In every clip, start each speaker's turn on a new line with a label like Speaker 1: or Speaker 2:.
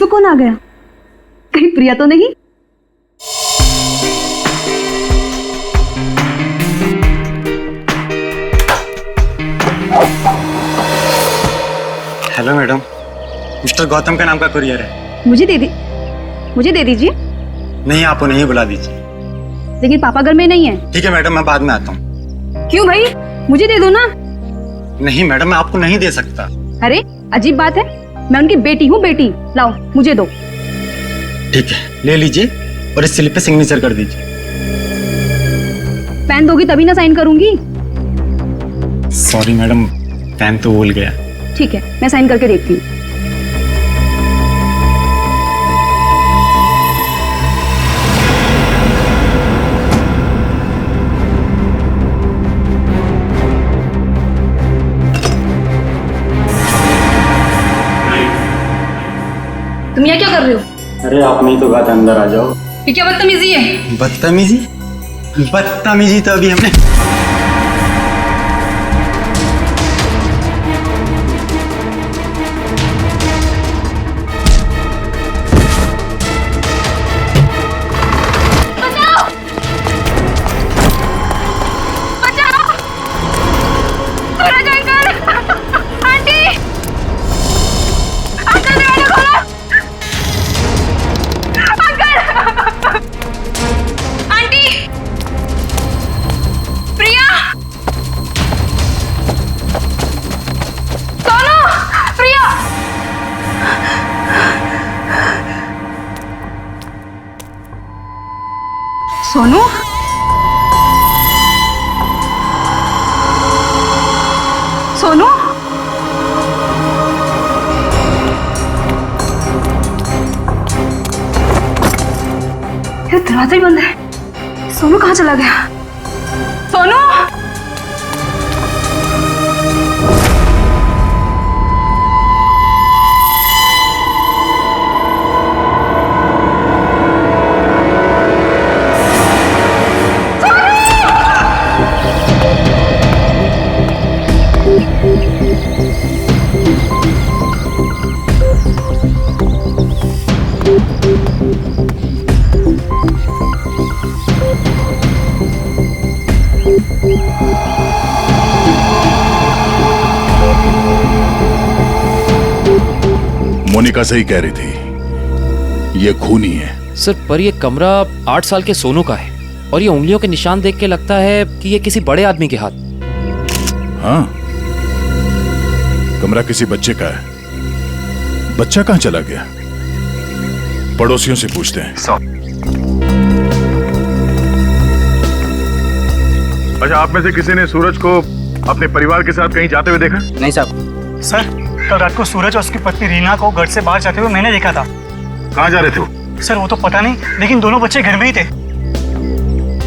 Speaker 1: कौन आ गया? कहीं प्रिया तो नहीं?
Speaker 2: हेलो मैडम, मिस्टर गौतम का नाम का कुरियर है।
Speaker 1: मुझे दे दीजिए।
Speaker 2: नहीं, आप उन्हें ही बुला दीजिए।
Speaker 1: लेकिन पापा घर में नहीं है।
Speaker 2: ठीक है मैडम, मैं बाद में आता हूँ।
Speaker 1: क्यों भाई, मुझे दे दो ना।
Speaker 2: नहीं मैडम, मैं आपको नहीं दे सकता।
Speaker 1: अरे अजीब बात है, मैं उनकी बेटी हूँ, बेटी। लाओ मुझे दो।
Speaker 2: ठीक है, ले लीजिए और इस स्लिप पे सिग्नेचर कर दीजिए।
Speaker 1: पेन दोगी तभी ना साइन करूंगी।
Speaker 2: सॉरी मैडम, पेन तो भूल गया।
Speaker 1: ठीक है, मैं साइन करके देखती हूँ। तुम यहाँ क्या कर रहे हो?
Speaker 2: अरे आपने ही तो कहा था अंदर आ जाओ।
Speaker 1: ये क्या बदतमीजी है?
Speaker 2: बदतमीजी तो अभी हमने
Speaker 1: सोनू, सोनू, ये दरवाजा ही बंद है। सोनू कहाँ चला गया? सोनू,
Speaker 3: मोनिका सही कह रही थी, ये खूनी है।
Speaker 4: सर, पर ये कमरा 8 साल के सोनू का है और ये उंगलियों के निशान देख के लगता है कि ये किसी बड़े आदमी के हाथ।
Speaker 3: हाँ, कमरा किसी बच्चे का है। बच्चा कहाँ चला गया? पड़ोसियों से पूछते हैं।
Speaker 5: अच्छा, आप में से किसी ने सूरज को अपने परिवार के साथ कहीं जाते हुए देखा?
Speaker 4: नहीं साहब।
Speaker 6: सर, कल रात को सूरज और उसकी पत्नी रीना को घर से बाहर जाते हुए मैंने देखा था।
Speaker 5: कहाँ जा रहे थे वो?
Speaker 6: सर, वो तो पता नहीं, लेकिन दोनों बच्चे घर में ही थे।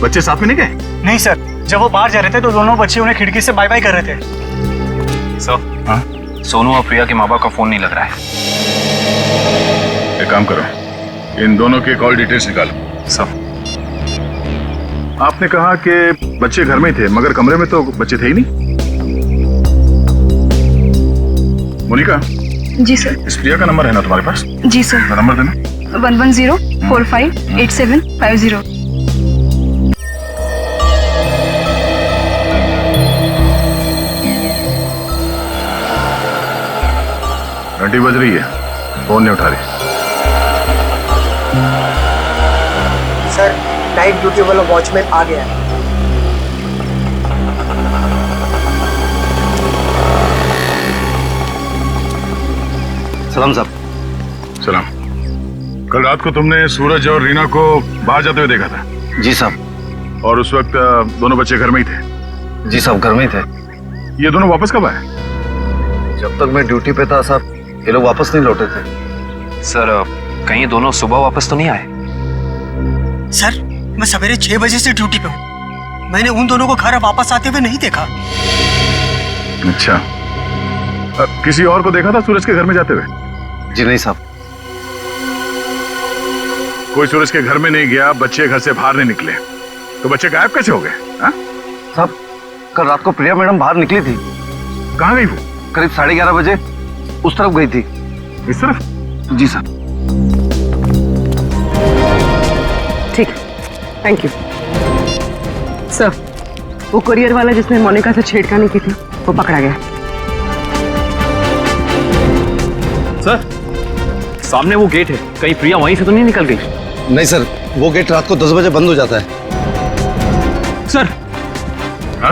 Speaker 5: बच्चे साथ में नहीं गए?
Speaker 6: नहीं सर, जब वो बाहर जा रहे थे तो दोनों बच्चे उन्हें खिड़की से बाय बाय कर रहे थे।
Speaker 7: सर,
Speaker 5: हाँ?
Speaker 7: सोनू और प्रिया के माँ बाप का फोन नहीं लग रहा है।
Speaker 5: एक काम करो, इन दोनों के कॉल डिटेल्स निकालो।
Speaker 7: सर,
Speaker 5: आपने कहा कि बच्चे घर में ही थे, मगर कमरे में तो बच्चे थे ही नहीं। मोनिका।
Speaker 1: जी सर।
Speaker 5: इस प्रिया का नंबर है ना तुम्हारे पास?
Speaker 1: जी सर।
Speaker 5: नंबर देना।
Speaker 1: 110458750।
Speaker 5: घंटी बज रही है, फोन नहीं उठा रही।
Speaker 8: सर, नाइट ड्यूटी वाला वॉचमैन आ गया है।
Speaker 7: सलाम साहब।
Speaker 5: सलाम। कल रात को तुमने सूरज और रीना को बाहर जाते हुए देखा था?
Speaker 7: जी साहब।
Speaker 5: और उस वक्त दोनों बच्चे घर में ही थे?
Speaker 7: जी साहब, घर में ही थे।
Speaker 5: ये दोनों वापस कब आए?
Speaker 7: जब तक मैं ड्यूटी पे था साहब, ये लोग वापस नहीं लौटे थे। सर, कहीं दोनों सुबह वापस तो नहीं आए?
Speaker 8: सर, मैं सवेरे 6 बजे से ड्यूटी पे हूँ। मैंने उन दोनों को घर वापस आते हुए नहीं देखा।
Speaker 5: अच्छा, किसी और को देखा था सूरज के घर में जाते हुए?
Speaker 7: जी नहीं साहब।
Speaker 5: कोई सूरज के घर में नहीं गया, बच्चे घर से बाहर नहीं निकले, तो बच्चे गायब कैसे हो गए?
Speaker 7: साहब, कल रात को प्रिया मैडम बाहर निकली थी।
Speaker 5: कहाँ गई वो?
Speaker 7: करीब 11:30 बजे उस तरफ गई थी।
Speaker 5: इस तरफ?
Speaker 7: जी साहब।
Speaker 9: ठीक है, थैंक यू सर। वो कुरियर वाला जिसने मोनिका से छेड़खानी की थी वो पकड़ा गया।
Speaker 7: सर, सामने वो गेट है, कहीं प्रिया वहीं से तो नहीं निकल गई?
Speaker 2: नहीं सर, वो गेट रात को 10 बजे बंद हो जाता है।
Speaker 6: सर,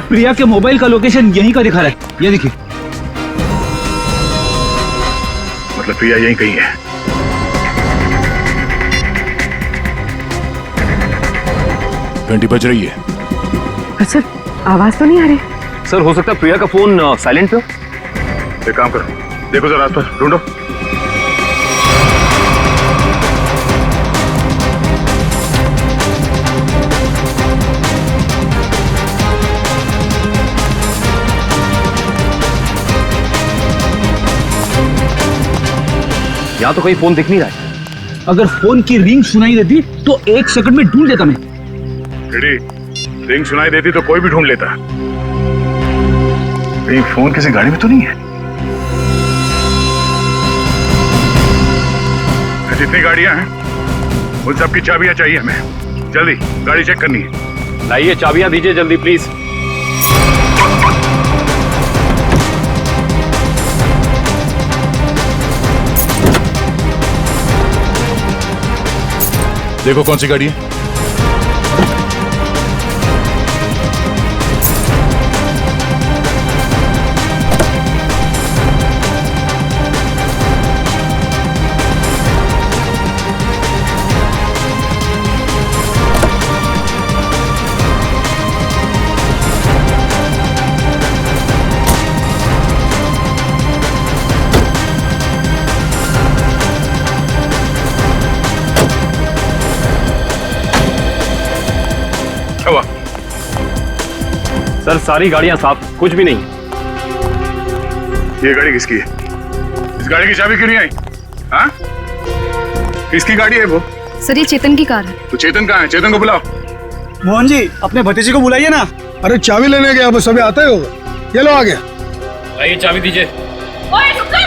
Speaker 6: प्रिया के मोबाइल का लोकेशन यहीं का दिखा रहा है, ये देखिए।
Speaker 5: मतलब प्रिया यहीं कहीं है।
Speaker 3: घंटी बज रही है।
Speaker 9: सर, आवाज तो नहीं आ रही।
Speaker 7: सर, हो सकता है प्रिया का फोन साइलेंट पे हो।
Speaker 5: एक काम करो, देखो जरा आसपास ढूंढो।
Speaker 7: यहाँ तो कहीं फोन दिख नहीं रहा है।
Speaker 6: अगर फोन की रिंग सुनाई देती तो 1 सेकंड में ढूंढ लेता मैं।
Speaker 5: रिंग सुनाई देती तो कोई भी ढूंढ लेता। कहीं फोन किसी गाड़ी में तो नहीं है? जितनी गाड़ियां हैं उन सब की चाबियां चाहिए हमें। जल्दी गाड़ी चेक करनी है।
Speaker 7: लाइए, चाबियां दीजिए जल्दी प्लीज।
Speaker 3: देखो कौन सी गाड़ी है।
Speaker 5: हुआ?
Speaker 7: सर, सारी गाड़ियां साफ, कुछ भी नहीं।
Speaker 5: ये गाड़ी किसकी है? इस गाड़ी की चाबी क्यों नहीं आई? हाँ? किसकी गाड़ी है वो?
Speaker 1: सर, ये चेतन की कार है।
Speaker 5: तो चेतन कहाँ है? चेतन को बुलाओ।
Speaker 8: मोहन जी, अपने भतीजे को बुलाइए ना।
Speaker 10: अरे चाबी लेने गया, बस अभी आता ही होगा। ये लो आ गया।
Speaker 7: लाइए, चाबी दीजिए।
Speaker 11: ओए रुक जा,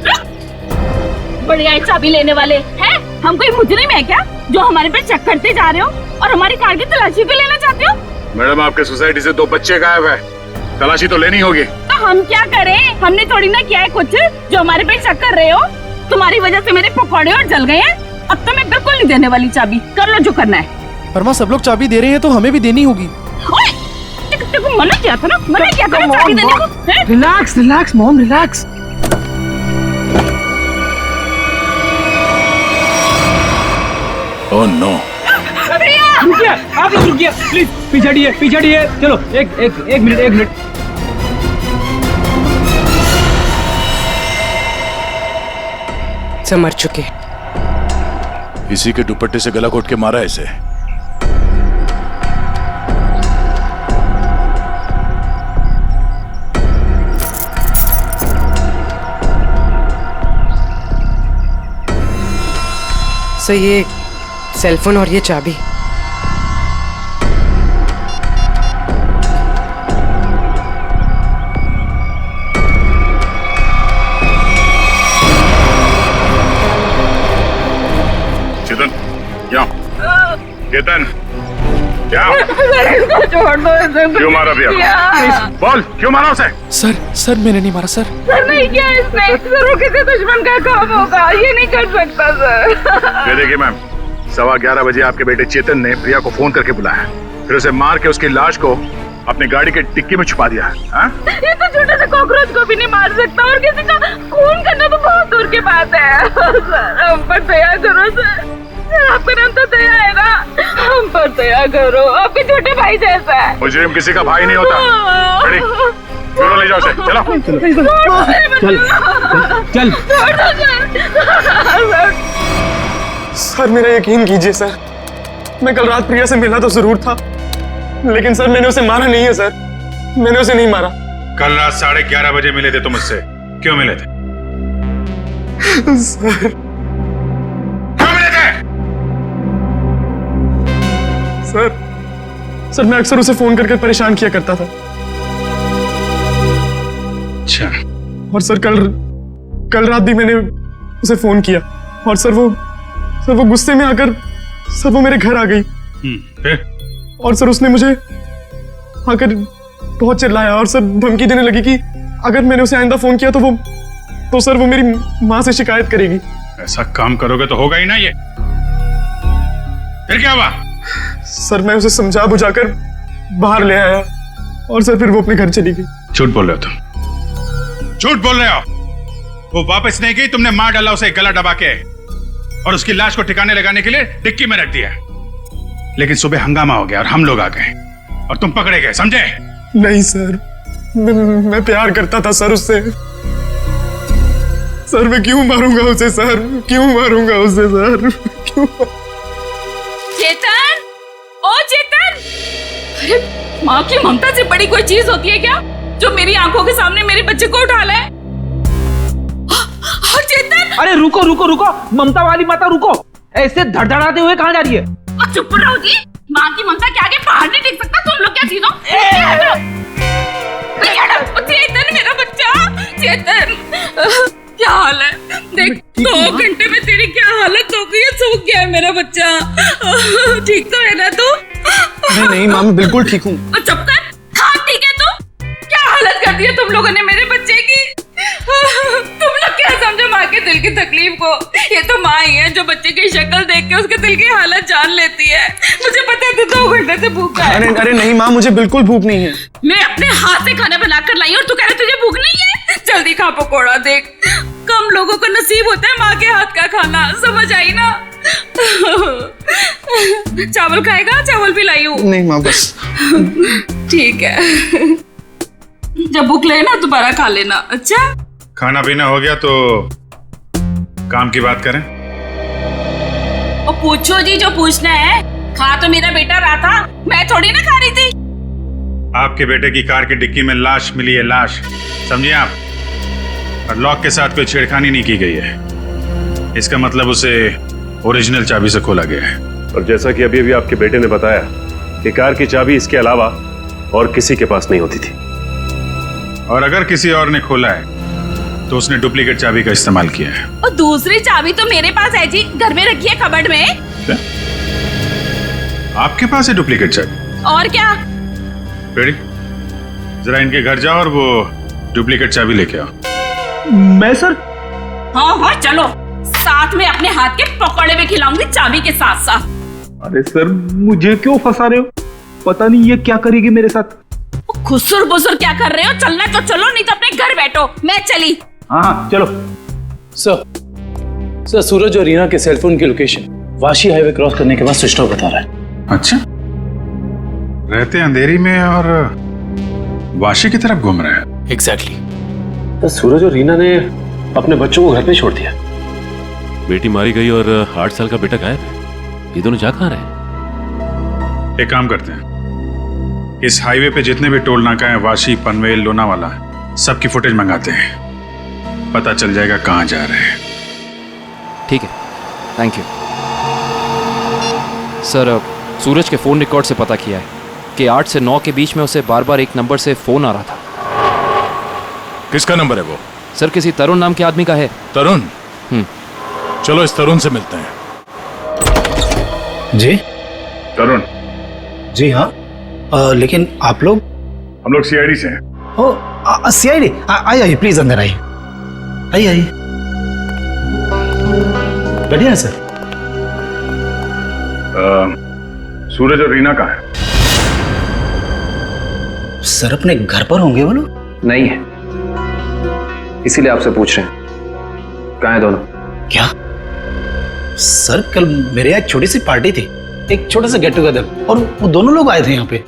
Speaker 11: रुक। बढ़िया है चाबी लेने वाले हैं। हम कोई मुजरिम है क्या जो हमारे पे चेक करते जा रहे हो और हमारी कार की तलाशी भी लेना चाहते हो?
Speaker 5: मैडम, आपके सोसाइटी से 2 बच्चे गायब है, तलाशी तो लेनी होगी।
Speaker 11: तो हम क्या करें? हमने थोड़ी ना किया है कुछ जो हमारे पे शक कर रहे हो। तुम्हारी वजह से मेरे पकौड़े और जल गए हैं। अब तो मैं बिल्कुल नहीं देने वाली चाबी। कर लो जो करना है।
Speaker 6: पर माँ, सब लोग चाबी दे रहे हैं तो हमें भी देनी होगी।
Speaker 11: तेको मना किया था ना, मना किया था ना चाबी देने को।
Speaker 6: Relax relax mom, relax.
Speaker 3: Oh no.
Speaker 6: रुकिए, आप लोग रुकिए प्लीज। पीछे हटिए। चलो एक मिनट।
Speaker 9: सब मर चुके।
Speaker 3: इसी के दुपट्टे से गला घोट के मारा इसे।
Speaker 9: सर, ये सेलफोन और ये चाबी।
Speaker 5: चेतन, यहाँ। चेतन, यहाँ।
Speaker 11: छोड़ दो इसे।
Speaker 5: क्यों मारा भैया? बोल, क्यों मारा उसे?
Speaker 6: सर मैंने नहीं मारा सर।
Speaker 11: सर नहीं किया इसने। जरूर किसी दुश्मन का काम होगा, ये नहीं कर सकता सर।
Speaker 5: ये देखिए मैम, 11:15 बजे आपके बेटे चेतन ने प्रिया को फोन करके बुलाया, फिर उसे मार के उसकी लाश को अपनी गाड़ी के डिक्की में छुपा दिया।
Speaker 11: ये तो छोटे से कॉकरोच को भी नहीं मार सकता और किसी का खून करना तो बहुत दूर की बात है। सर, हम पर दया करो सर। आपका नाम तो दया है ना, हम पर दया करो। आपके छोटे भाई जैसा है।
Speaker 5: मुजरिम किसी का भाई नहीं होता। रेडी? चलो ले जाओ उसे, चलो।
Speaker 6: चल।
Speaker 8: सर, मेरा यकीन कीजिए सर, मैं कल रात प्रिया से मिला तो जरूर था, लेकिन सर मैंने उसे मारा नहीं है सर। मैंने उसे नहीं मारा।
Speaker 5: कल रात 11:30 बजे मिले थे तुम मुझसे, क्यों मिले थे?
Speaker 8: सर,
Speaker 5: क्यों मिले थे?
Speaker 8: सर मैं अक्सर उसे फोन करके परेशान किया करता था।
Speaker 5: अच्छा।
Speaker 8: और सर कल रात भी मैंने उसे फोन किया और सर वो गुस्से में आकर सर वो मेरे घर आ गई।
Speaker 5: फिर?
Speaker 8: और सर उसने मुझे आकर बहुत चिल्लाया और सर धमकी देने लगी कि अगर मैंने उसे आइंदा फोन किया तो सर वो मेरी माँ से शिकायत करेगी।
Speaker 5: ऐसा काम करोगे तो होगा ही ना ये। फिर क्या हुआ?
Speaker 8: सर मैं उसे समझा बुझाकर बाहर ले आया और सर फिर वो अपने घर चली गई।
Speaker 5: झूठ बोल रहे हो तुम, झूठ बोल रहे हो। वो वापस नहीं गई, तुमने मार डाला उसे गला दबा के और उसकी लाश को ठिकाने लगाने के लिए डिक्की में रख दिया। लेकिन सुबह हंगामा हो गया और हम लोग आ गए और तुम पकड़े गए, समझे?
Speaker 8: नहीं सर, मैं प्यार करता था सर उससे। सर मैं क्यों मारूंगा उसे सर, क्यों मारूंगा उसे सर, क्यों?
Speaker 11: चेतन, ओ चेतन! अरे माँ की ममता से बड़ी कोई चीज होती है क्या जो मेरी आंखों के सामने मेरे बच्चे को उठा ले? चेतन!
Speaker 6: अरे रुको रुको रुको, ममता वाली माता रुको, ऐसे धड़धड़ाते हुए कहाँ जा रही है?
Speaker 11: चुप रहो जी, माँ की ममता के आगे पहाड़ नहीं टिक सकता। तुम लोग क्या चीजों? चेतन मेरा बच्चा, चेतन क्या हाल है? देख 2 घंटे में तेरी क्या हालत हो गई है, सूख गया है मेरा बच्चा। ठीक तो है ना तू?
Speaker 8: नहीं माँ मैं बिल्कुल ठीक हूँ।
Speaker 11: चुप कर। हाँ ठीक है तू? क्या हालत कर दी है तुम लोगों ने मेरे बच्चे की? तुम लोग क्या समझो माँ के दिल की तकलीफ को? ये तो माँ ही है जो बच्चे की शक्ल देख के उसके दिल की हालत जान लेती है। मुझे पता है तू 2 घंटे से भूखा है।
Speaker 8: अरे नहीं माँ, मुझे बिल्कुल भूख नहीं है।
Speaker 11: मैं अपने हाथ से खाना बनाकर लाई और तू कह रहा तुझे भूख नहीं है? जल्दी खा पकोड़ा। देख कम लोगों को नसीब होता है माँ के हाथ का खाना, समझ आई ना? चावल खाएगा? चावल भी लाई हूँ।
Speaker 8: नहीं माँ बस।
Speaker 11: ठीक है, जब भूख लगे ना दोबारा खा लेना। अच्छा
Speaker 5: खाना पीना हो गया तो काम की बात करें।
Speaker 11: और पूछो जी जो पूछना है। खा तो मेरा बेटा रहा था, मैं थोड़ी ना खा रही थी।
Speaker 5: आपके बेटे की कार की डिक्की में लाश मिली है, लाश, समझिए आप। और लॉक के साथ कोई छेड़खानी नहीं की गई है। इसका मतलब उसे ओरिजिनल चाबी से खोला गया है।
Speaker 12: और जैसा कि अभी आपके बेटे ने बताया कि कार की चाबी इसके अलावा और किसी के पास नहीं होती थी।
Speaker 5: और अगर किसी और ने खोला है तो उसने डुप्लीकेट चाबी का इस्तेमाल किया है।
Speaker 11: और दूसरी चाबी तो मेरे पास है जी, घर में रखी है कबर्ड में।
Speaker 5: क्या? आपके पास है डुप्लीकेट चाबी?
Speaker 11: और क्या?
Speaker 5: बेटी जरा इनके घर जाओ और वो डुप्लीकेट चाबी लेके आओ।
Speaker 6: मैं सर?
Speaker 11: हाँ चलो, साथ में अपने हाथ के पकौड़े भी खिलाऊंगी चाबी के साथ साथ।
Speaker 6: अरे सर मुझे क्यों फंसा रहे हो? पता नहीं ये क्या करेगी मेरे साथ।
Speaker 11: खुसुर बुसुर क्या कर रहे हो? चलना तो चलो, नहीं तो अपने घर बैठो। मैं चली।
Speaker 6: हाँ चलो।
Speaker 13: सर सूरज और रीना के सेलफोन की लोकेशन वाशी हाईवे क्रॉस करने के बाद स्विच ऑफ बता रहा है।
Speaker 5: अच्छा, रहते अंधेरी में और वाशी की तरफ घूम रहे हैं।
Speaker 13: एग्जैक्टली। तो सूरज और रीना ने अपने बच्चों को घर पे छोड़ दिया।
Speaker 3: बेटी मारी गई और 8 साल का बेटा गायब है। ये दोनों जा कहाँ रहे हैं?
Speaker 5: एक काम करते हैं, इस हाईवे पे जितने भी टोल नाका हैं, वाशी, पनवेल, लोनावाला, सबकी फुटेज मंगाते हैं। पता चल जाएगा कहाँ जा रहे हैं।
Speaker 4: ठीक है, थैंक यू सर। सूरज के फोन रिकॉर्ड से पता किया है कि 8 से 9 के बीच में उसे बार बार एक नंबर से फोन आ रहा था।
Speaker 3: किसका नंबर है वो?
Speaker 4: सर किसी तरुण नाम के आदमी का है।
Speaker 3: तरुण? चलो इस तरुण से मिलते हैं।
Speaker 13: जी
Speaker 5: तरुण?
Speaker 13: जी हाँ, लेकिन आप लोग?
Speaker 5: हम लोग सीआईडी से हैं।
Speaker 13: ओ सीआईडी? आइए प्लीज अंदर आइए। आइए बढ़िया है सर।
Speaker 5: सूरज और रीना कहाँ है?
Speaker 13: सर अपने घर पर होंगे वो लोग।
Speaker 7: नहीं है, इसीलिए आपसे पूछ रहे हैं कहाँ है दोनों।
Speaker 13: क्या सर, कल मेरे यहाँ एक छोटी सी पार्टी थी, एक छोटा सा गेट टुगेदर, और वो दोनों लोग आए थे यहाँ पे।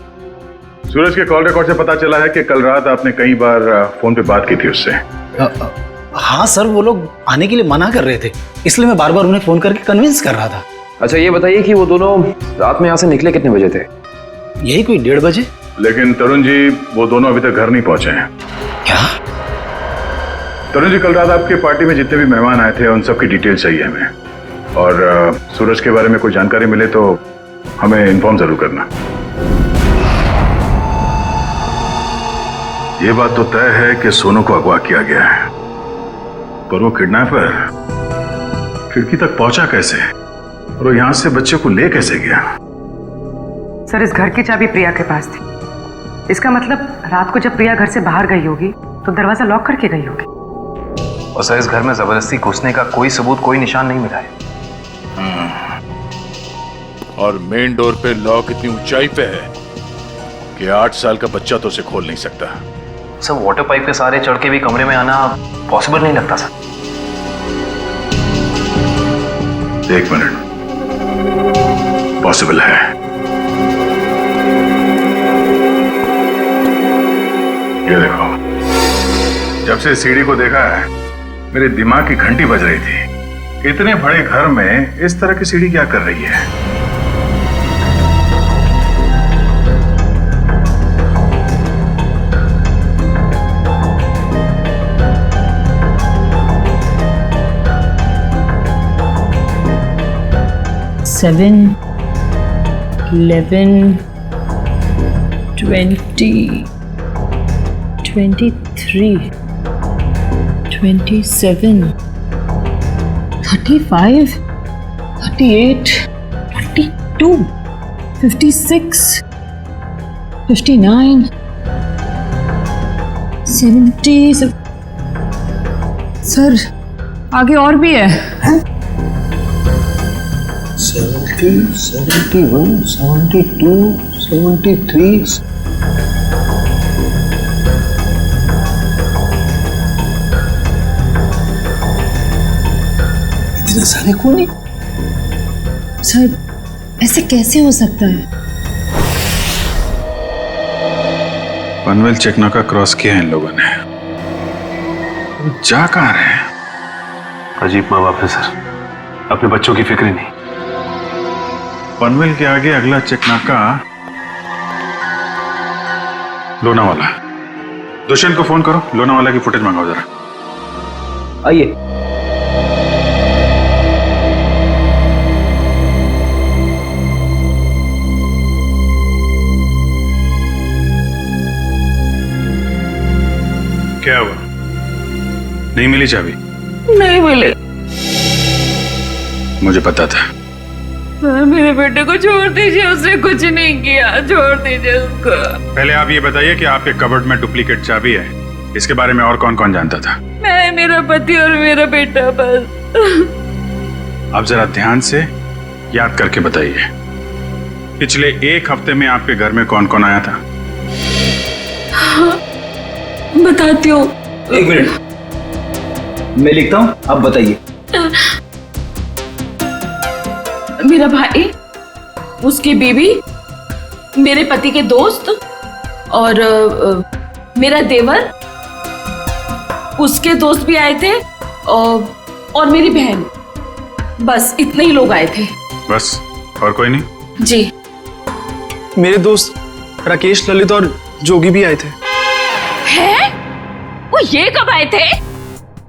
Speaker 5: सूरज के कॉल रिकॉर्ड से पता चला है कि कल रात आपने कई बार फोन पे बात की थी उससे।
Speaker 13: हाँ सर, वो लोग आने के लिए मना कर रहे थे, इसलिए मैं बार बार उन्हें फोन करके कन्विंस कर रहा था।
Speaker 7: अच्छा ये बताइए कि वो दोनों रात में यहाँ से निकले कितने बजे थे?
Speaker 13: यही कोई 1:30 बजे।
Speaker 5: लेकिन तरुण जी, वो दोनों अभी तक घर नहीं पहुंचे हैं।
Speaker 13: क्या?
Speaker 5: तरुण जी, कल रात आपके पार्टी में जितने भी मेहमान आए थे उन सबकी डिटेल चाहिए हमें। और सूरज के बारे में कोई जानकारी मिले तो हमें इन्फॉर्म जरूर करना। ये बात तो तय है कि सोनू को अगवा किया गया है, पर वो किडनैपर खिड़की तक पहुंचा कैसे और वो यहां से बच्चे को ले कैसे गया?
Speaker 9: सर, इस घर की चाबी प्रिया के पास थी। इसका मतलब रात को जब प्रिया घर से बाहर गई होगी तो दरवाजा लॉक करके गई होगी।
Speaker 7: और सर, इस घर में जबरदस्ती घुसने का कोई सबूत, कोई निशान नहीं मिला है।
Speaker 3: और मेन डोर पे लॉक इतनी ऊंचाई पे है कि 8 साल का बच्चा तो उसे खोल नहीं सकता।
Speaker 7: सर, वाटर पाइप के सहारे चढ़ के भी कमरे में आना पॉसिबल नहीं लगता सर।
Speaker 5: 1 मिनट, पॉसिबल है। ये देखो, जब से सीढ़ी को देखा है मेरे दिमाग की घंटी बज रही थी। इतने बड़े घर में इस तरह की सीढ़ी क्या कर रही है?
Speaker 11: Seven, 11, 20, 23, 27, 35, 38, 42, 56, 59, 70। सर, आगे और भी है।
Speaker 13: 70, 71, 72, 73। इतने सारे कोने?
Speaker 11: सर, ऐसे कैसे हो सकता है?
Speaker 5: पनवेल चेकनाका क्रॉस किया है इन लोगों ने। जा कहां रहे हैं?
Speaker 12: अजीब माँ बाप है सर, अपने बच्चों की फिक्र ही नहीं।
Speaker 5: पनवेल के आगे अगला चेकनाका लोनावाला। दुष्यंत को फोन करो, लोनावाला की फुटेज मंगाओ जरा।
Speaker 6: आइए।
Speaker 5: क्या हुआ? नहीं मिली चाबी?
Speaker 11: नहीं मिले।
Speaker 5: मुझे पता था।
Speaker 11: सर, मेरे बेटे को छोड़ दीजिए, उसने कुछ नहीं किया, छोड़ दीजिए उसको।
Speaker 5: पहले आप ये बताइए कि आपके कबर्ड में डुप्लीकेट चाबी है, इसके बारे में और कौन कौन जानता था?
Speaker 11: मैं, मेरा पति और मेरा बेटा बस।
Speaker 5: आप जरा ध्यान से याद करके बताइए, पिछले 1 हफ्ते में आपके घर में कौन कौन आया था?
Speaker 11: बताती हूँ।
Speaker 13: 1 मिनट, मैं लिखता हूँ, आप बताइए।
Speaker 11: मेरा भाई, उसकी बीवी, मेरे पति के दोस्त और मेरा देवर, उसके दोस्त भी आए थे और मेरी बहन। बस इतने ही लोग आए थे।
Speaker 5: बस, और कोई नहीं?
Speaker 11: जी।
Speaker 8: मेरे दोस्त राकेश, ललित और जोगी भी आए थे।
Speaker 11: हैं? वो ये कब आए थे?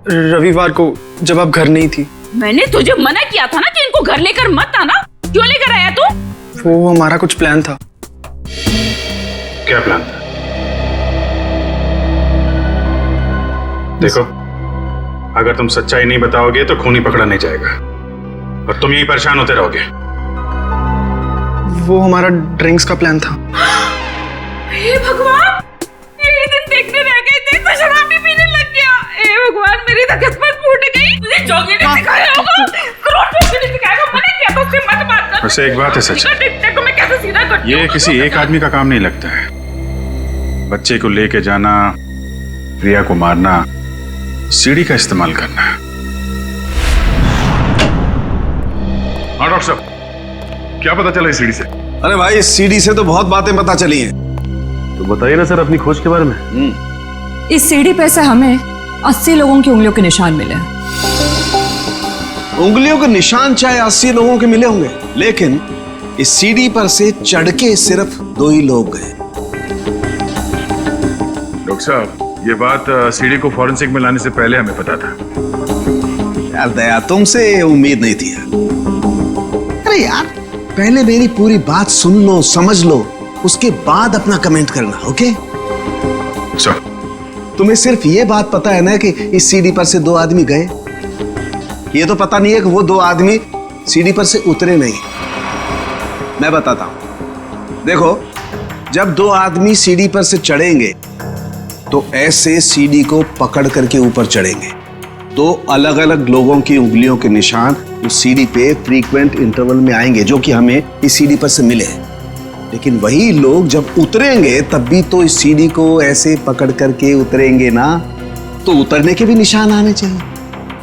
Speaker 8: रविवार को, जब आप घर नहीं थी।
Speaker 11: मैंने तुझे मना किया था ना कि इनको घर लेकर मत आना। क्यों लेकर आया तू?
Speaker 8: वो हमारा कुछ प्लान था।
Speaker 5: क्या प्लान था? देखो, अगर तुम सच्चाई नहीं बताओगे तो खून ही पकड़ा नहीं जाएगा और तुम यही परेशान होते रहोगे।
Speaker 8: वो हमारा ड्रिंक्स का प्लान था।
Speaker 11: हे भगवान, ये दिन देखने रह गए थे तो शराब भी पीने लग गया। हे भगवान, मेरी तो किस्मत फूट गई। मुझे जोगी ने सिखाया होगा, करोड़पति ने सिखाया होगा। मैंने क्या तो उससे मत बात कर।
Speaker 5: वैसे एक बात है सच,
Speaker 11: को मैं कैसे सीधा करती हूँ?
Speaker 5: ये किसी एक आदमी का काम नहीं लगता है। बच्चे को लेके जाना, प्रिया को मारना, सीढ़ी का इस्तेमाल करना। हाँ डॉक्टर साहब, क्या पता चला इस सीढ़ी से?
Speaker 10: अरे भाई, इस सीढ़ी से तो बहुत बातें पता चली हैं।
Speaker 12: तो बताइए ना सर अपनी खोज के बारे में।
Speaker 11: इस सीढ़ी पे से हमें 80 लोगों की उंगलियों के निशान मिले।
Speaker 10: उंगलियों के निशान चाहे 80 लोगों के मिले होंगे, लेकिन इस सीढ़ी पर से चढ़ के सिर्फ 2 ही लोग गए।
Speaker 5: डॉक्टर साहब, ये बात सीढ़ी को फॉरेंसिक में लाने से पहले हमें पता था।
Speaker 10: यार दया, तुमसे उम्मीद नहीं थी यार। अरे यार, पहले मेरी पूरी बात सुन लो, समझ लो, उसके बाद अपना कमेंट करना, ओके? तुम्हें सिर्फ ये बात पता है ना कि इस सीढ़ी पर से 2 आदमी गए, ये तो पता नहीं है कि वो दो आदमी सीढ़ी पर से उतरे नहीं। मैं बताता हूं, देखो, जब दो आदमी सीढ़ी पर से चढ़ेंगे तो ऐसे सीढ़ी को पकड़ करके ऊपर चढ़ेंगे। दो अलग अलग लोगों की उंगलियों के निशान उस सीढ़ी पे फ्रीक्वेंट इंटरवल में आएंगे, जो कि हमें इस सीढ़ी पर से मिले। लेकिन वही लोग जब उतरेंगे तब भी तो इस सीढ़ी को ऐसे पकड़ करके उतरेंगे ना, तो उतरने के भी निशान आने चाहिए।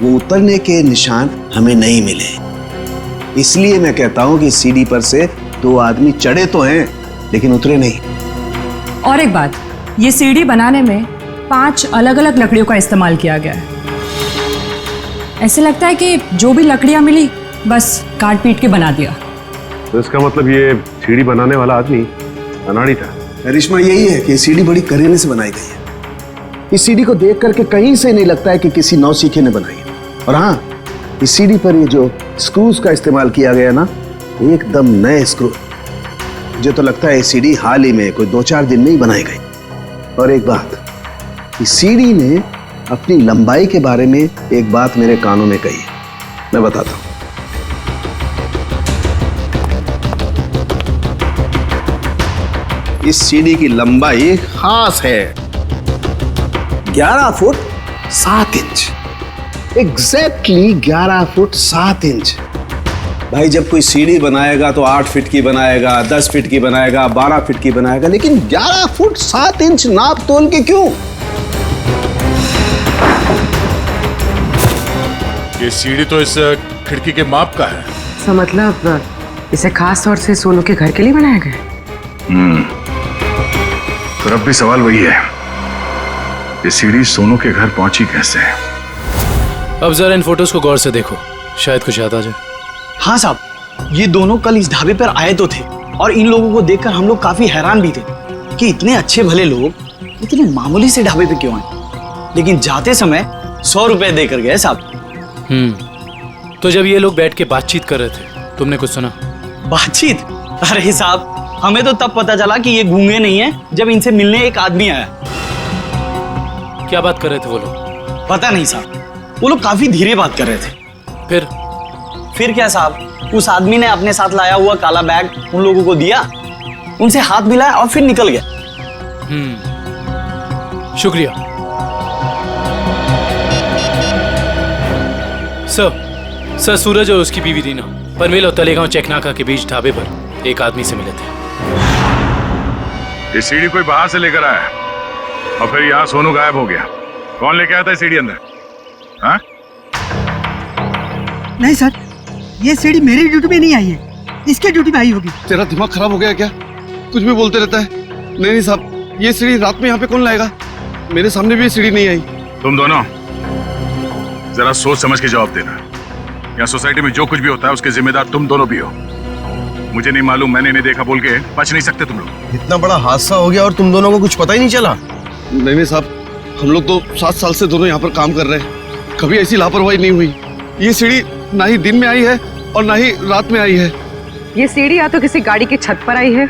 Speaker 10: वो उतरने के निशान हमें नहीं मिले। इसलिए मैं कहता हूं कि सीढ़ी पर से दो आदमी चढ़े तो हैं लेकिन उतरे नहीं।
Speaker 14: और एक बात, ये सीढ़ी बनाने में 5 अलग अलग लकड़ियों का इस्तेमाल किया गया है। ऐसे लगता है कि जो भी लकड़ियां मिली बस काट पीट के बना दिया।
Speaker 12: तो इसका मतलब ये सीढ़ी बनाने वाला आदमी अनाड़ी था।
Speaker 10: करिश्मा यही है कि सीढ़ी बड़ी करीने से बनाई गई है। इस सीढ़ी को देख करके कहीं से नहीं लगता है कि किसी नौसीखे ने बनाई है। और हाँ, इस सीढ़ी पर ये जो स्क्रूज का इस्तेमाल किया गया ना, एकदम नए स्क्रू। मुझे तो लगता है ये सीढ़ी हाल ही में कोई 2-4 दिन में ही बनाई गई। और एक बात, इस सीढ़ी ने अपनी लंबाई के बारे में एक बात मेरे कानों में कही है, मैं बताता हूं। इस सीढ़ी की लंबाई खास है 11 foot 7 inch. Exactly 11 foot 7 inch. भाई, जब कोई सीढ़ी बनाएगा तो 8 फीट की बनाएगा, 10 फीट की बनाएगा, 12 फीट की बनाएगा, लेकिन 11 फुट 7 इंच नाप तोल के क्यों?
Speaker 3: ये सीढ़ी तो इस खिड़की के माप का है।
Speaker 9: तो मतलब इसे खास तौर से सोनू के घर के लिए बनाया गया?
Speaker 3: तो अब भी सवाल वही है, ये सीढ़ी सोनू के घर पहुंची कैसे?
Speaker 6: अब जरा इन फोटोज को गौर से देखो, शायद कुछ याद आ जाए।
Speaker 13: हाँ साहब, ये दोनों कल इस ढाबे पर आए तो थे और इन लोगों को देखकर हम लोग काफी हैरान भी थे कि इतने अच्छे भले लोग इतने मामूली से ढाबे पे क्यों आए। लेकिन जाते समय 100 रुपए देकर गए साहब।
Speaker 6: तो जब ये लोग बैठ के बातचीत कर रहे थे, तुमने कुछ सुना?
Speaker 13: बातचीत? अरे साहब, हमें तो तब पता चला कि ये गूंगे नहीं है जब इनसे मिलने एक आदमी आया।
Speaker 6: क्या बात कर रहे थे वो लोग?
Speaker 13: पता नहीं साहब, वो लोग काफी धीरे बात कर रहे थे। फिर क्या साहब, उस आदमी ने अपने साथ लाया हुआ काला बैग उन लोगों को दिया, उनसे हाथ मिलाया और फिर निकल गया।
Speaker 6: शुक्रिया सर। सूरज और उसकी बीवी रीना पनवेल और तलेगांव चेकनाका के बीच ढाबे पर एक आदमी से मिले थे।
Speaker 3: ये सीढ़ी कोई बाहर से लेकर आया और फिर यहाँ सोनू गायब हो गया। कौन लेके आया था सीढ़ी अंदर? हाँ?
Speaker 15: नहीं सर, ये सीढ़ी मेरी ड्यूटी में नहीं आई है, इसके ड्यूटी में आई होगी।
Speaker 8: तेरा दिमाग खराब हो गया क्या? कुछ भी बोलते रहता है। नहीं साहब, ये सीढ़ी रात में यहाँ पे कौन लाएगा? मेरे सामने भी ये सीढ़ी नहीं आई।
Speaker 3: तुम दोनों जरा सोच समझ के जवाब देना। यहाँ सोसाइटी में जो कुछ भी होता है उसके जिम्मेदार तुम दोनों भी हो। मुझे नहीं मालूम, मैंने नहीं देखा बोल के बच नहीं सकते तुम लोग।
Speaker 8: इतना बड़ा हादसा हो गया और तुम दोनों को कुछ पता ही नहीं चला? नहीं साहब, हम लोग तो 7 साल से दोनों यहाँ पर काम कर रहे हैं, कभी ऐसी लापरवाही नहीं हुई। ये सीढ़ी ना ही दिन में आई है और ना ही रात में आई है।
Speaker 9: ये सीढ़ी या तो किसी गाड़ी की छत पर आई है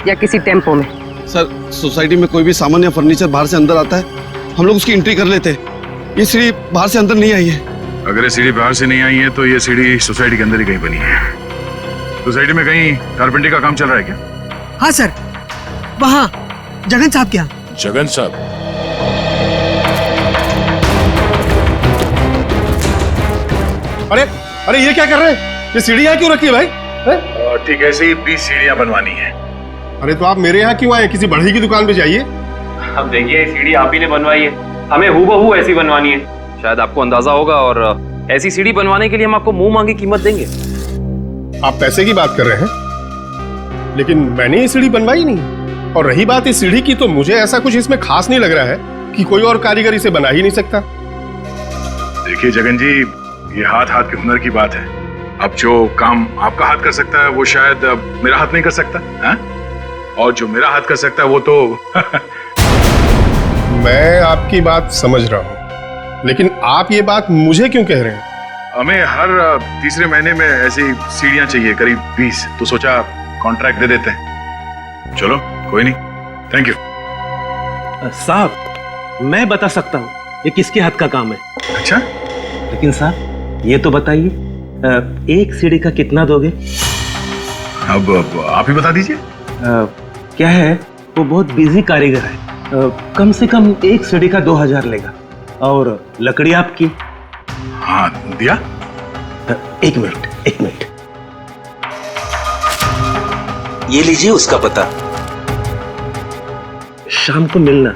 Speaker 9: या किसी टेम्पो में।
Speaker 8: सर, सोसाइटी में कोई भी सामान या फर्नीचर बाहर से अंदर आता है, हम लोग उसकी एंट्री कर लेते हैं। ये सीढ़ी बाहर से अंदर नहीं आई है।
Speaker 3: अगर ये सीढ़ी बाहर से नहीं आई है तो ये सीढ़ी सोसाइटी के अंदर ही कहीं बनी है। सोसाइटी में कहीं कारपेंटरी का काम चल रहा है क्या?
Speaker 15: हाँ सर, वहाँ जगन साहब क्या?
Speaker 3: जगन साहब?
Speaker 8: अरे अरे, ये क्या कर रहे हैं? ये सीढ़ी यहाँ क्यों रखी है भाई?
Speaker 3: ठीक है, ऐसे ही 20 सीढ़ियाँ बनवानी है।
Speaker 8: अरे तो आप मेरे यहाँ क्यों आए? किसी बढ़ई की दुकान पे जाइए।
Speaker 16: अब देखिए, सीढ़ी आप ही ने बनवाई है, हमें हूबहू ऐसी बनवानी है। शायद आपको अंदाजा होगा, और ऐसी सीढ़ी बनवाने के लिए हम आपको मुंह मांगी कीमत देंगे।
Speaker 8: आप पैसे की बात कर रहे हैं, लेकिन मैंने ये सीढ़ी बनवाई नहीं। और रही बात इस सीढ़ी की, तो मुझे ऐसा कुछ इसमें खास नहीं लग रहा है कि कोई और कारीगर इसे बना ही नहीं सकता।
Speaker 3: देखिए जगन जी, ये हाथ हाथ के हुनर की बात है। अब जो काम आपका हाथ कर सकता है वो शायद मेरा हाथ नहीं कर सकता है? और जो मेरा हाथ कर सकता है वो तो
Speaker 8: मैं आपकी बात समझ रहा हूँ, लेकिन आप ये बात मुझे क्यों कह रहे हैं?
Speaker 3: हमें हर तीसरे महीने में ऐसी सीढ़ियां चाहिए, करीब 20, तो सोचा कॉन्ट्रैक्ट दे देते हैं। चलो कोई नहीं, थैंक यू।
Speaker 13: साहब, मैं बता सकता हूँ ये किसके हाथ का काम है।
Speaker 3: अच्छा?
Speaker 13: लेकिन साहब,
Speaker 17: ये तो बताइए, एक सीढ़ी का कितना दोगे?
Speaker 3: अब आप ही बता दीजिए।
Speaker 17: क्या है, वो बहुत बिजी कारीगर है, कम से कम एक सीढ़ी का 2000 लेगा। और लकड़ी आपकी?
Speaker 3: हाँ, दिया।
Speaker 17: एक मिनट, ये लीजिए उसका पता। शाम को मिलना,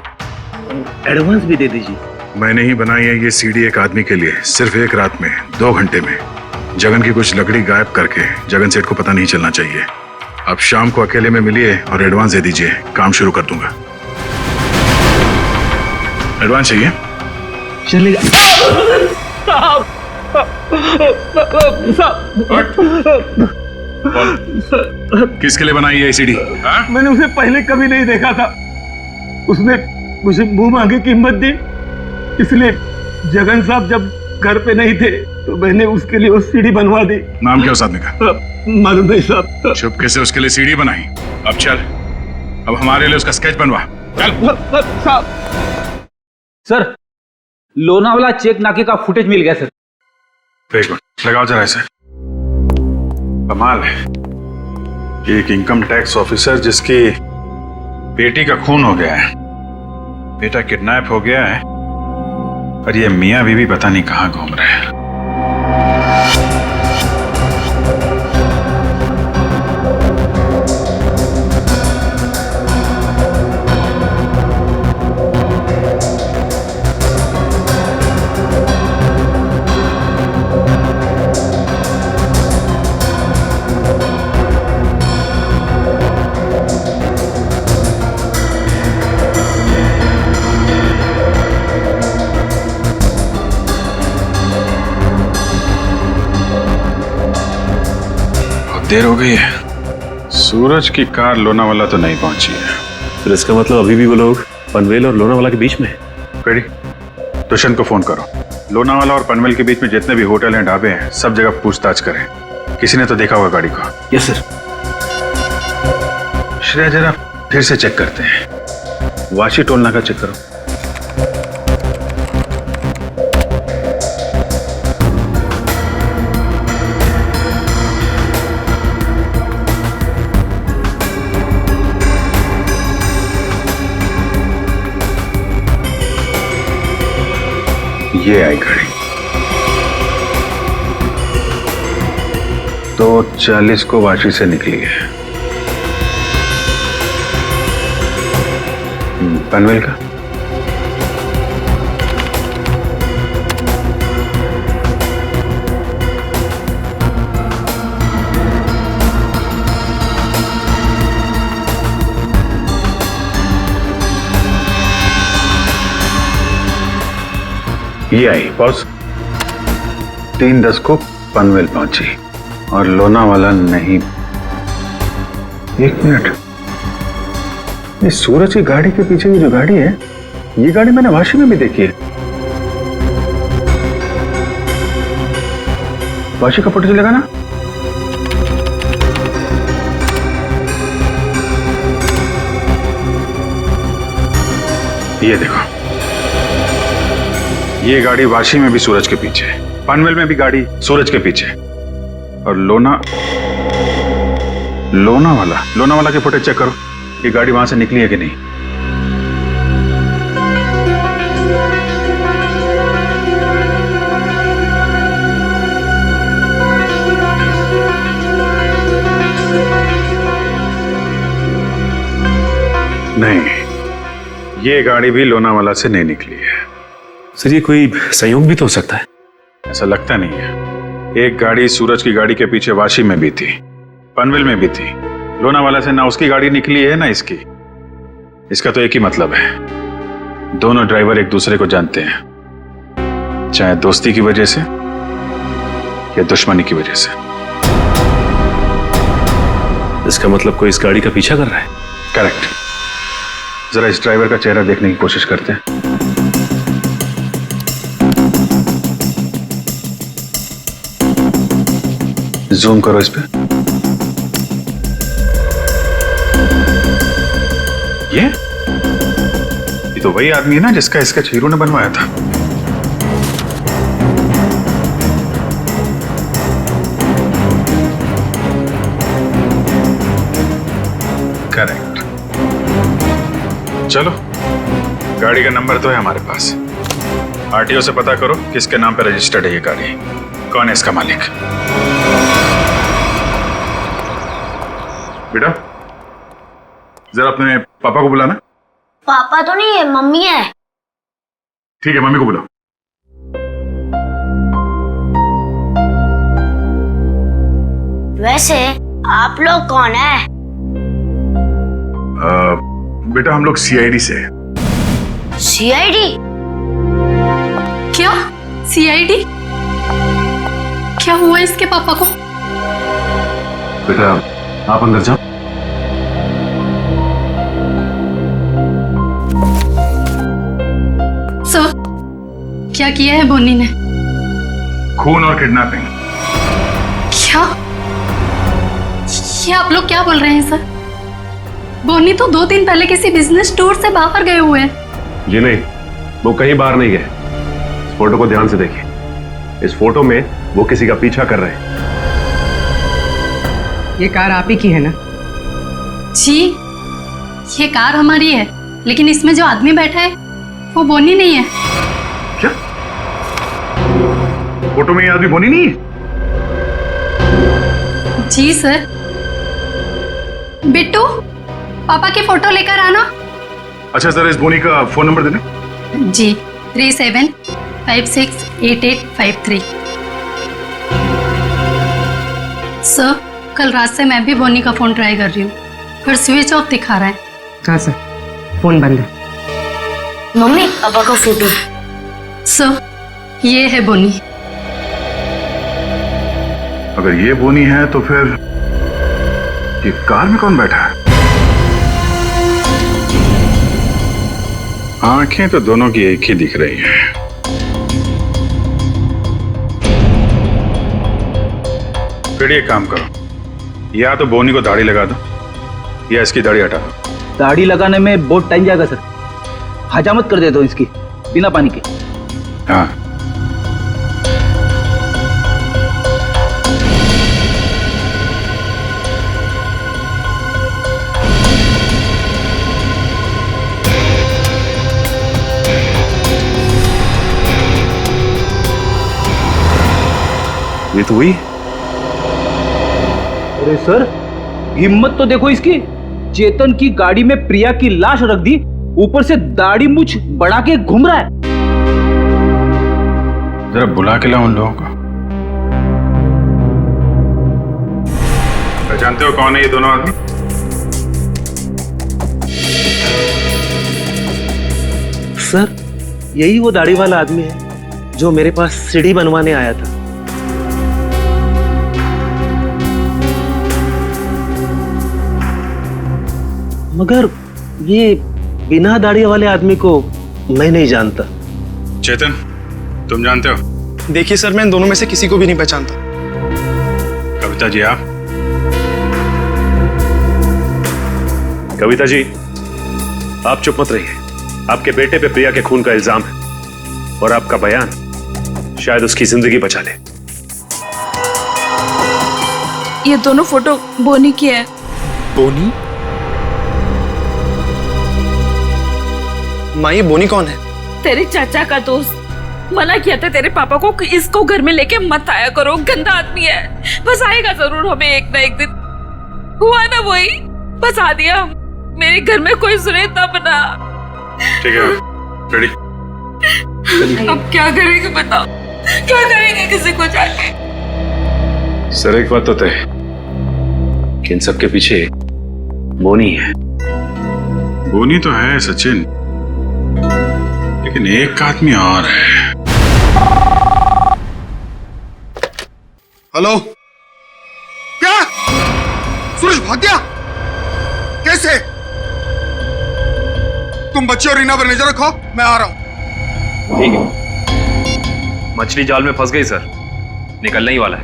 Speaker 17: एडवांस भी दे दीजिए।
Speaker 3: मैंने ही बनाई है ये सीढ़ी एक आदमी के लिए, सिर्फ एक रात में, 2 घंटे में। जगन की कुछ लकड़ी गायब करके जगन सेठ को पता नहीं चलना चाहिए। अब शाम को अकेले में मिलिए और एडवांस दे दीजिए, काम शुरू कर दूंगा। एडवांस चाहिए?
Speaker 17: चलेगा।
Speaker 3: किसके लिए बनाई है सीढ़ी?
Speaker 17: मैंने उसे पहले कभी नहीं देखा था, उसने मुझे मुंह मांगे कीमत दी, इसलिए जगन साहब जब घर पे नहीं थे तो मैंने उसके लिए वो सीढ़ी बनवा दी।
Speaker 3: नाम क्या उस आदमी का?
Speaker 17: मालूम नहीं साहब।
Speaker 3: चुपके से उसके लिए सीढ़ी बनाई। अब चल, अब हमारे लिए उसका स्केच बनवा। चल।
Speaker 18: सर, लोनावाला चेक नाके का फुटेज मिल गया सर।
Speaker 3: एक मिनट लगाओ जरा इसे। कमाल है, एक इनकम टैक्स ऑफिसर जिसकी बेटी का खून हो गया है, बेटा किडनैप हो गया है, और ये मियां बीवी पता नहीं कहां घूम रहे हैं। देर हो गई है, सूरज की कार लोनावाला तो नहीं पहुंची है।
Speaker 12: फिर इसका मतलब अभी भी वो लोग पनवेल और लोनावाला के बीच में है।
Speaker 3: रेडी, दुष्यंत को फोन करो। लोनावाला और पनवेल के बीच में जितने भी होटल हैं, ढाबे हैं, सब जगह पूछताछ करें। किसी ने तो देखा होगा गाड़ी को।
Speaker 17: Yes sir.
Speaker 3: श्रेया जरा फिर से चेक करते हैं। वाशी टोल नाका चेक करो। ये आई गाड़ी 2:40 को वाशी से निकली है। पनवेल का ये आई बॉस। 3:10 को पनवेल पहुंची और लोनावाला नहीं। 1 मिनट, ये सूरज की गाड़ी के पीछे की जो गाड़ी है, ये गाड़ी मैंने वाशी में भी देखी है। वाशी का फोटो लगा ना? ये देखो, ये गाड़ी वाशी में भी सूरज के पीछे, पनवेल में भी गाड़ी सूरज के पीछे, और लोनावाला के फुटेज चेक करो। ये गाड़ी वहां से निकली है कि नहीं। नहीं, ये गाड़ी भी लोनावाला से नहीं निकली है।
Speaker 12: सर, ये कोई संयोग भी तो हो सकता है।
Speaker 3: ऐसा लगता नहीं है। एक गाड़ी सूरज की गाड़ी के पीछे वाशी में भी थी, पनवेल में भी थी। लोनावाला से ना उसकी गाड़ी निकली है ना इसकी। इसका तो एक ही मतलब है, दोनों ड्राइवर एक दूसरे को जानते हैं, चाहे दोस्ती की वजह से या दुश्मनी की वजह से।
Speaker 12: इसका मतलब कोई इस गाड़ी का पीछा कर रहा है।
Speaker 3: करेक्ट। जरा इस ड्राइवर का चेहरा देखने की कोशिश करते हैं। जूम करो इस पे। ये तो वही आदमी है ना जिसका स्केच हीरो ने बनवाया था।
Speaker 5: करेक्ट। चलो, गाड़ी का नंबर तो है हमारे पास। आरटीओ से पता करो किसके नाम पे रजिस्टर्ड है ये गाड़ी, कौन है इसका मालिक। बेटा, जरा अपने पापा को बुलाना।
Speaker 19: पापा तो नहीं है, मम्मी है।
Speaker 5: ठीक है, मम्मी को बुलाओ।
Speaker 19: वैसे आप लोग कौन है?
Speaker 5: बेटा, हम लोग सीआईडी से हैं।
Speaker 19: सीआईडी?
Speaker 20: क्या सीआईडी? क्या हुआ इसके पापा को?
Speaker 5: बेटा, आप अंदर जाओ।
Speaker 20: सर, क्या किया है बोनी ने?
Speaker 5: खून और किडनैपिंग।
Speaker 20: क्या? ये आप लोग क्या बोल रहे हैं सर? बोनी तो 2 दिन पहले किसी बिजनेस टूर से बाहर गए हुए हैं।
Speaker 12: जी नहीं, वो कहीं बाहर नहीं गए। इस फोटो को ध्यान से देखिए। इस फोटो में वो किसी का पीछा कर रहे हैं।
Speaker 9: ये कार आप ही की है ना?
Speaker 20: जी, ये कार हमारी है, लेकिन इसमें जो आदमी बैठा है वो बोनी नहीं है।
Speaker 5: क्या? फोटो में ये आदमी बोनी नहीं है?
Speaker 20: जी सर। बिट्टू, पापा की फोटो लेकर आना।
Speaker 5: अच्छा, जरा इस बोनी का फोन नंबर देना।
Speaker 20: जी, 37568853। सर, कल रात से मैं भी बोनी का फोन ट्राई कर रही हूँ, पर स्विच ऑफ दिखा रहा है।
Speaker 9: हाँ सर, फोन बंद है।
Speaker 19: मम्मी, पापा का फोटो।
Speaker 20: सर, ये है बोनी।
Speaker 5: अगर ये बोनी है तो फिर ये कार में कौन बैठा है? आंखें तो दोनों की एक ही दिख रही हैं। फिर एक काम करो, या तो बोनी को दाढ़ी लगा दो या इसकी दाढ़ी हटा दो।
Speaker 18: दाढ़ी लगाने में बहुत टाइम जाएगा सर, हजामत कर देता हूँ इसकी बिना पानी के।
Speaker 5: हाँ,
Speaker 12: ये तो हुई।
Speaker 18: अरे सर, हिम्मत तो देखो इसकी। चेतन की गाड़ी में प्रिया की लाश रख दी, ऊपर से दाढ़ी मूछ बढ़ा के घूम रहा है।
Speaker 5: जरा बुला के लाओ उन लोगों को। जानते हो कौन है ये दोनों आदमी?
Speaker 21: सर, यही वो दाढ़ी वाला आदमी है जो मेरे पास सीढ़ी बनवाने आया था। मगर ये बिना दाढ़ी वाले आदमी को मैं नहीं जानता।
Speaker 5: चेतन, तुम जानते हो?
Speaker 22: देखिए सर, मैं इन दोनों में से किसी को भी नहीं पहचानता।
Speaker 5: कविता जी, आप?
Speaker 12: कविता जी, आप चुप मत रहिए। आपके बेटे पे प्रिया के खून का इल्जाम है और आपका बयान शायद उसकी जिंदगी बचा ले।
Speaker 11: ये दोनों फोटो बोनी की है।
Speaker 22: बोनी? माँ, ये बोनी कौन है?
Speaker 11: तेरे चाचा का दोस्त। मना किया था तेरे पापा को कि इसको घर में लेके मत आया करो, गंदा आदमी है। बस आएगा जरूर हमें एक ना एक दिन। हुआ ना वही, बस आ दिया। मेरे घर में कोई सुने तब ना।
Speaker 5: ठीक है, रेडी?
Speaker 11: अब क्या करेंगे बताओ, क्या करेंगे किसी को जाके?
Speaker 5: सर, एक बात तो तय कि इन सबके पीछे बोनी है। बोनी तो है सचिन, लेकिन एक आदमी और है।
Speaker 8: हेलो, क्या सूरज भाग गया? कैसे? तुम बच्चे और रीना पर नजर रखो, मैं आ रहा हूं।
Speaker 16: ठीक है। मछली जाल में फंस गई सर, निकलने ही वाला है।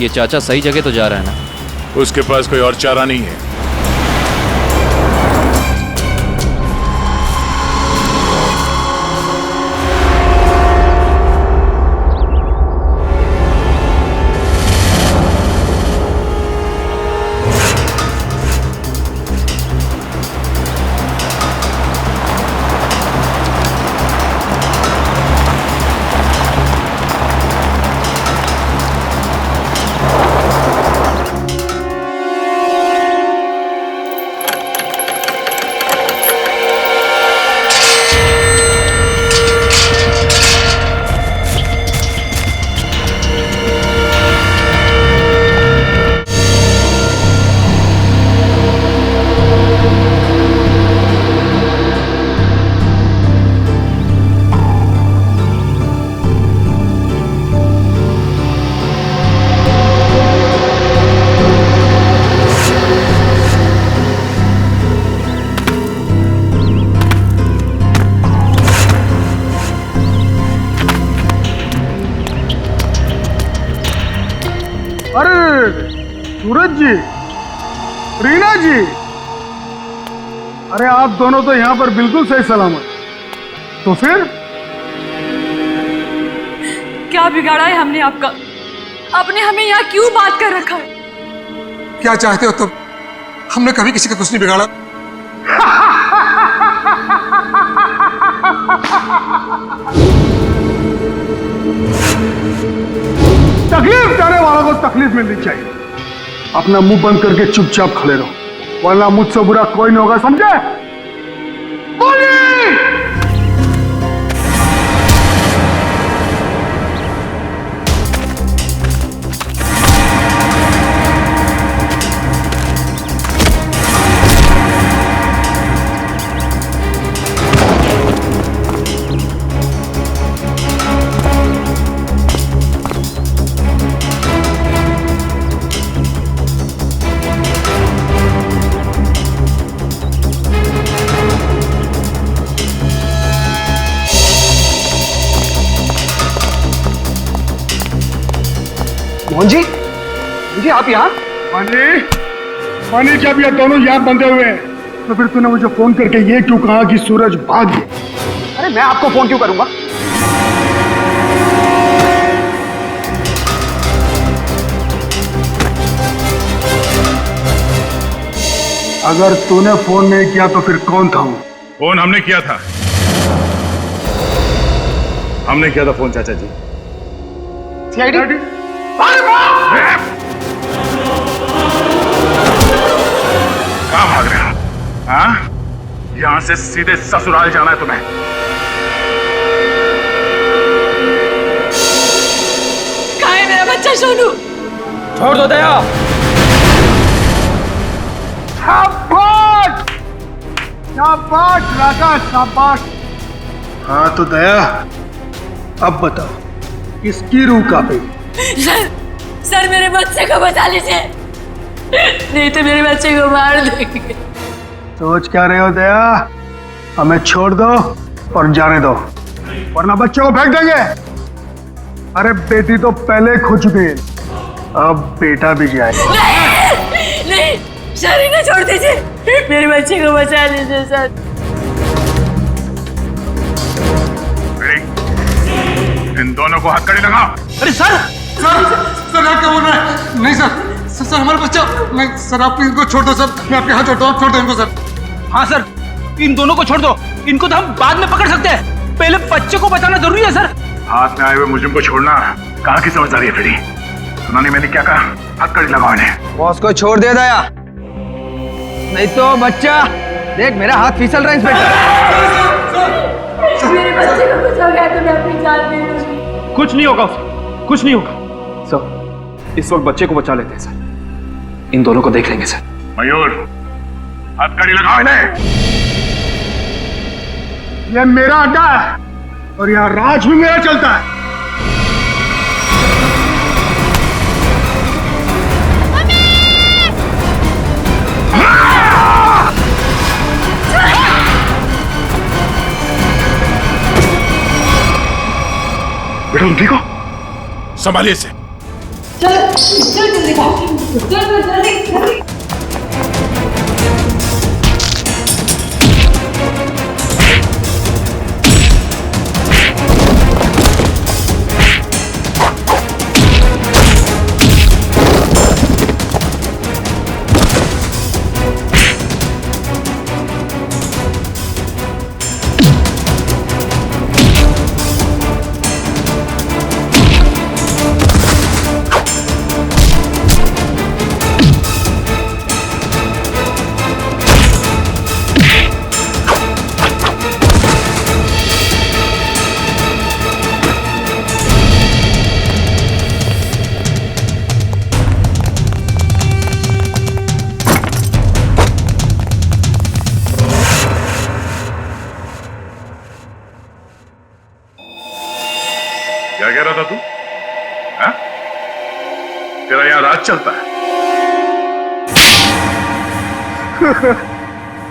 Speaker 4: ये चाचा सही जगह तो जा रहा है ना?
Speaker 5: उसके पास कोई और चारा नहीं है।
Speaker 17: सूरज जी, रीना जी, अरे आप दोनों तो यहाँ पर बिल्कुल सही सलामत। तो फिर
Speaker 14: क्या बिगाड़ा है हमने आपका? आपने हमें यहाँ क्यों बात कर रखा है?
Speaker 1: क्या चाहते हो तुम? हमने कभी किसी का कुछ नहीं बिगाड़ा।
Speaker 17: तकलीफ देने वालों को तकलीफ मिलनी चाहिए। अपना मुंह बंद करके चुपचाप खड़े रहो, वरना मुझसे बुरा कोई नहीं होगा, समझे? बोलिए।
Speaker 13: मोहन जी, जी आप यहाँ?
Speaker 17: पानी जब ये दोनों यहाँ बंधे हुए हैं तो फिर तूने मुझे फोन करके ये क्यों कहा कि सूरज भाग गया?
Speaker 13: अरे मैं आपको फोन क्यों करूंगा?
Speaker 17: अगर तूने फोन नहीं किया तो फिर कौन था वो?
Speaker 5: फोन हमने किया था। हमने किया था फोन चाचा जी।
Speaker 13: सीआईडी?
Speaker 5: कहाँ भाग रहे हो? हाँ? यहां से सीधे ससुराल जाना है तुम्हें।
Speaker 14: कहाँ है मेरा बच्चा सोनू?
Speaker 18: छोड़ दो दया।
Speaker 17: शाबाश, शाबाश राजा, शाबाश। हाँ तो दया, अब बताओ किसकी रूह कांपे?
Speaker 14: सर मेरे बच्चे को बचा लीजिए, नहीं तो मेरे बच्चे को मार देंगे।
Speaker 17: सोच क्या रहे हो दया? हमें छोड़ दो और जाने दो, वरना बच्चे को फेंक देंगे। अरे बेटी तो पहले खो चुकी है, अब बेटा भी जाएगा।
Speaker 14: नहीं, नहीं सर, इन्हें छोड़ दीजिए, मेरे बच्चे को बचा लीजिए सर।
Speaker 5: इन दोनों को हथकड़ी लगाओ।
Speaker 18: अरे सर,
Speaker 1: सर आप क्या बोल रहे हैं? नहीं सर हमारा बच्चा। नहीं सर, आप इनको छोड़ दो सर, मैं आपके हाथ छोड़ता हूँ, छोड़ दो इनको सर।
Speaker 18: हाँ सर, इन दोनों को छोड़ दो, इनको तो हम बाद में पकड़ सकते हैं, पहले बच्चे को बचाना जरूरी है सर।
Speaker 5: हाथ में आए हुए मुजरिम को छोड़ना कहाँ की समझदारी है फिरी? सुनानी मैंने क्या कहा? हथकड़ी लगाओ इन्हें।
Speaker 13: बॉस को छोड़ दे दया, नहीं तो बच्चा देख मेरा हाथ फिसल रहा है इंस्पेक्टर।
Speaker 14: मेरे बच्चे को कुछ हो गया तो मैं अपनी जान दे दूंगी।
Speaker 18: कुछ नहीं होगा उसे, कुछ नहीं होगा सर। इस वक्त बच्चे को बचा लेते हैं सर, इन दोनों को देख लेंगे सर।
Speaker 5: मयूर, हथकड़ी लगाओ इन्हें।
Speaker 17: ये मेरा अड्डा है और यहाँ राज भी मेरा चलता है।
Speaker 5: बेटा तुम ठीक हो? संभालिए इसे।
Speaker 14: चलो
Speaker 11: दिखा चल जल्दी जल्दी।
Speaker 5: क्या कह रहा था तू? हाँ? तेरा यहाँ राज चलता है?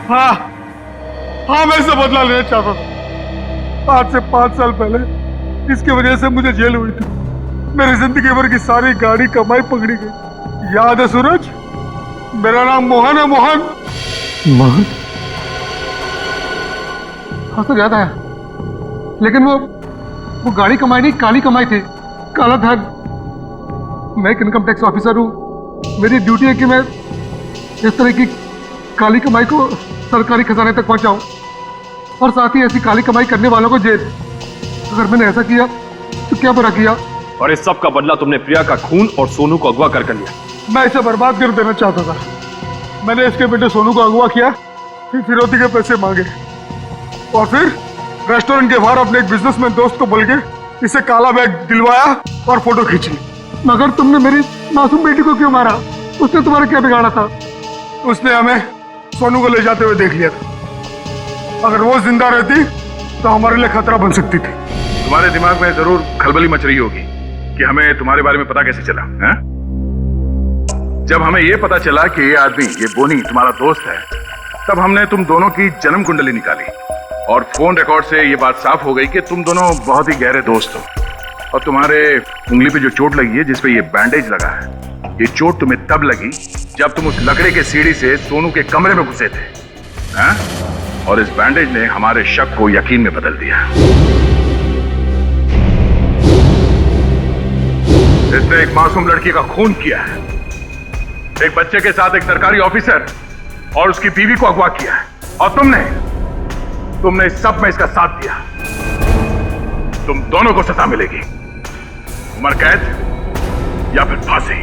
Speaker 17: हाँ हाँ, मैं इससे बदला लेना चाहता था। आज से 5 साल पहले इसकी वजह से मुझे जेल हुई थी। मेरी जिंदगी भर की सारी गाड़ी कमाई पकड़ी गई। याद है सूरज? मेरा नाम मोहन है। मोहन
Speaker 1: मोहन? हाँ सर, याद आया। लेकिन वो गाड़ी कमाई नहीं, काली कमाई थी, काला धन। मैं एक इनकम टैक्स ऑफिसर हूँ। मेरी ड्यूटी है कि मैं इस तरह की काली कमाई को सरकारी खजाने तक पहुंचाऊं और साथ ही ऐसी काली कमाई करने वालों को जेल। अगर मैंने ऐसा किया तो क्या बुरा किया?
Speaker 12: और इस सब का बदला तुमने प्रिया का खून और सोनू को अगवा कर लिया।
Speaker 17: मैं इसे बर्बाद कर देना चाहता था। मैंने इसके बेटे सोनू को अगवा किया, फिर फिरौती के पैसे मांगे और फिर रेस्टोरेंट के बाहर अपने एक बिजनेसमैन दोस्त को बोल के इसे काला बैग दिलवाया और फोटो खींच ली। मगर तुमने मेरी मासूम बेटी को क्यों मारा? उसने तुम्हारा क्या बिगाड़ा था? उसने हमें सोनू को ले जाते हुए देख लिया था। अगर वो जिंदा रहती तो हमारे लिए खतरा बन सकती थी।
Speaker 5: तुम्हारे दिमाग में जरूर खलबली मच रही होगी कि हमें तुम्हारे बारे में पता कैसे चला है? जब हमें ये पता चला कि ये आदमी, ये बोनी तुम्हारा दोस्त है, तब हमने तुम दोनों की जन्म कुंडली निकाली और फोन रिकॉर्ड से ये बात साफ हो गई कि तुम दोनों बहुत ही गहरे दोस्त हो। और तुम्हारे उंगली पे जो चोट लगी है, जिसपे ये बैंडेज लगा है, ये चोट तुम्हें तब लगी जब तुम उस लकड़े के सीढ़ी से सोनू के कमरे में घुसे थे। हाँ? और इस बैंडेज ने हमारे शक को यकीन में बदल दिया। इसने एक मासूम लड़की का खून किया है, एक बच्चे के साथ एक सरकारी ऑफिसर और उसकी बीवी को अगवा किया है। और तुमने इस सब में इसका साथ दिया। तुम दोनों को सजा मिलेगी, उम्र कैद या फिर फांसी।